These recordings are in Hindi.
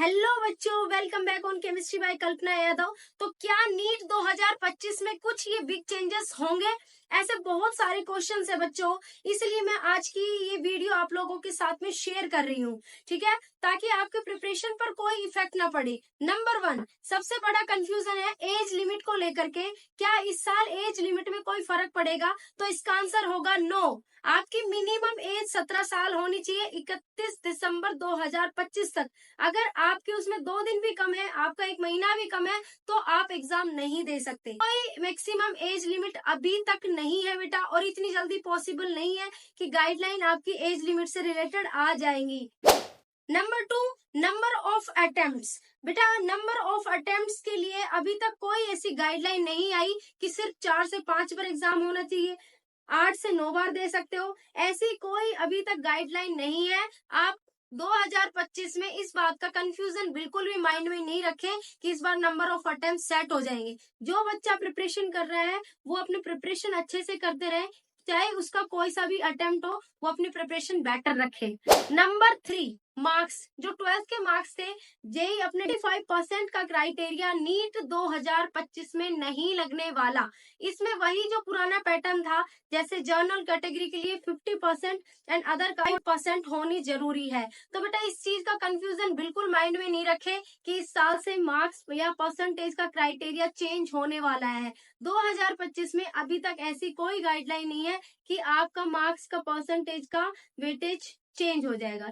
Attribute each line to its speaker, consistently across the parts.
Speaker 1: हेलो बच्चों, welcome back on chemistry by Kalpana Yadav. तो क्या नीट 2025 में कुछ ये बिग चेंजेस होंगे? ऐसे बहुत सारे क्वेश्चंस है बच्चों, इसलिए मैं आज की ये वीडियो आप लोगों के साथ में शेयर कर रही हूँ, ठीक है, ताकि आपके प्रिपरेशन पर कोई इफेक्ट ना पड़े। नंबर 1, सबसे बड़ा कंफ्यूजन है एज लिमिट को लेकर के। क्या इस साल एज लिमिट में कोई फर्क पड़ेगा? तो इसका आंसर होगा नो। आपकी मिनिमम एज 17 साल होनी चाहिए 31 दिसंबर 2025 तक। अगर आपके उसमें 2 दिन भी कम है, आपका 1 महीना भी कम है, तो आप एग्जाम नहीं दे सकते। कोई मैक्सिमम एज लिमिट अभी तक नहीं है बेटा, और इतनी जल्दी पॉसिबल नहीं है कि गाइडलाइन आपकी एज लिमिट से रिलेटेड आ जाएंगी। Number 2, number of attempts. बेटा नंबर ऑफ अटेम्प्ट्स के लिए अभी तक कोई ऐसी गाइडलाइन नहीं आई कि सिर्फ 4 से 5 बार एग्जाम होना चाहिए, 8 से 9 बार दे सकते हो, ऐसी कोई अभी तक गाइडलाइन नहीं है। आप 2025 में इस बात का कंफ्यूजन बिल्कुल भी माइंड में नहीं रखें कि इस बार नंबर ऑफ अटेम्प्ट सेट हो जाएंगे। जो बच्चा प्रिपरेशन कर रहा है वो अपनी प्रिपरेशन अच्छे से करते रहे, चाहे उसका कोई सा भी अटेम्प्ट हो, वो अपनी प्रिपरेशन बेटर रखे। Number 3, marks. जो 12th के मार्क्स थे, जेई अपने 5% का क्राइटेरिया नीट 2025 में नहीं लगने वाला। इसमें वही जो पुराना पैटर्न था, जैसे जर्नल कैटेगरी के लिए 50% एंड अदर का 5% होनी जरूरी है। तो बेटा इस चीज का कंफ्यूजन बिल्कुल माइंड में नहीं रखे कि इस साल से मार्क्स या परसेंटेज का क्राइटेरिया चेंज होने वाला है। 2025 में अभी तक ऐसी कोई गाइडलाइन नहीं है कि आपका मार्क्स का परसेंटेज का वेटेज चेंज हो जाएगा।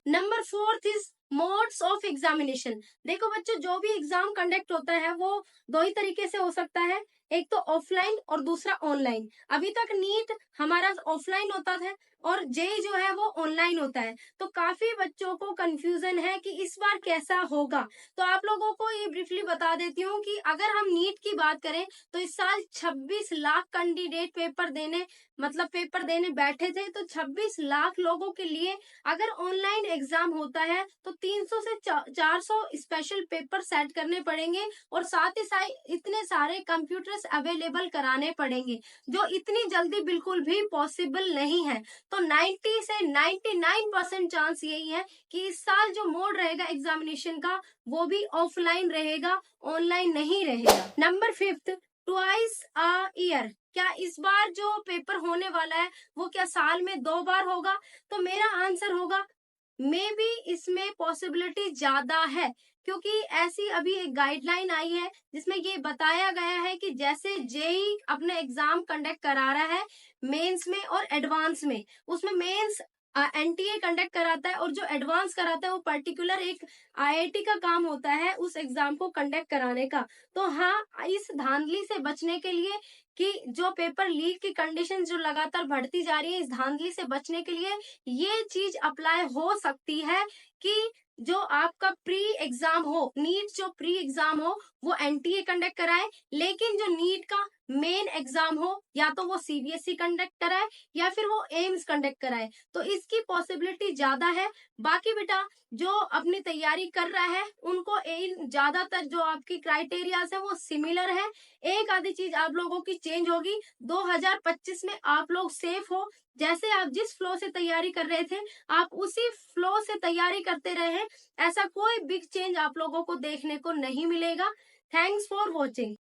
Speaker 1: Number 4 is modes of examination. देखो बच्चों, जो भी एग्जाम कंडक्ट होता है वो 2 ही तरीके से हो सकता है, एक तो ऑफलाइन और दूसरा ऑनलाइन। अभी तक नीट हमारा ऑफलाइन होता था और जेई जो है वो ऑनलाइन होता है। तो काफी बच्चों को कंफ्यूजन है कि इस बार कैसा होगा। तो आप लोगों को ये ब्रीफली बता देती हूँ कि अगर हम नीट की बात करें तो इस साल 26 लाख कैंडिडेट पेपर देने बैठे थे। तो 26 लाख लोगों के लिए अगर ऑनलाइन एग्जाम होता है तो 300 से 400 स्पेशल पेपर सेट करने पड़ेंगे, और साथ ही साथ इतने सारे कंप्यूटर्स अवेलेबल कराने पड़ेंगे, जो इतनी जल्दी बिल्कुल भी पॉसिबल नहीं है। तो 90 से 99% चांस यही है कि इस साल जो मोड रहेगा एग्जामिनेशन का वो भी ऑफलाइन रहेगा, ऑनलाइन नहीं रहेगा। Number 5, twice a year. क्या इस बार जो पेपर होने वाला है वो क्या साल में 2 बार होगा? तो मेरा आंसर होगा मे बी इसमें पॉसिबिलिटी ज्यादा है, क्योंकि ऐसी अभी एक गाइडलाइन आई है जिसमें ये बताया गया है कि जैसे जेई अपने एग्जाम कंडक्ट करा रहा है मेंस में और एडवांस में, उसमें मेंस एनटीए कंडक्ट कराता है और जो एडवांस कराता है वो पर्टिकुलर एक आईआईटी का काम होता है उस एग्जाम को कंडक्ट कराने का। तो हाँ, इस धांधली से बचने के लिए कि जो पेपर लीक की कंडीशन जो लगातार बढ़ती जा रही है, इस धांधली से बचने के लिए ये चीज अप्लाई हो सकती है कि जो आपका प्री एग्जाम हो, नीट जो प्री एग्जाम हो वो एनटीए कंडक्ट कराए, लेकिन जो नीट का मेन एग्जाम हो या तो वो सीबीएसई कंडक्ट कराए या फिर वो एम्स कंडक्ट कराए। तो इसकी पॉसिबिलिटी ज्यादा है। बाकी बेटा जो अपनी तैयारी कर रहा है उनको ज्यादातर जो आपकी क्राइटेरियाज है वो सिमिलर है। एक आधी चीज आप लोगों की चेंज होगी। 2025 में आप लोग सेफ हो, जैसे आप जिस फ्लो से तैयारी कर रहे थे आप उसी फ्लो से तैयारी करते रहे। ऐसा कोई बिग चेंज आप लोगों को देखने को नहीं मिलेगा। Thanks for watching.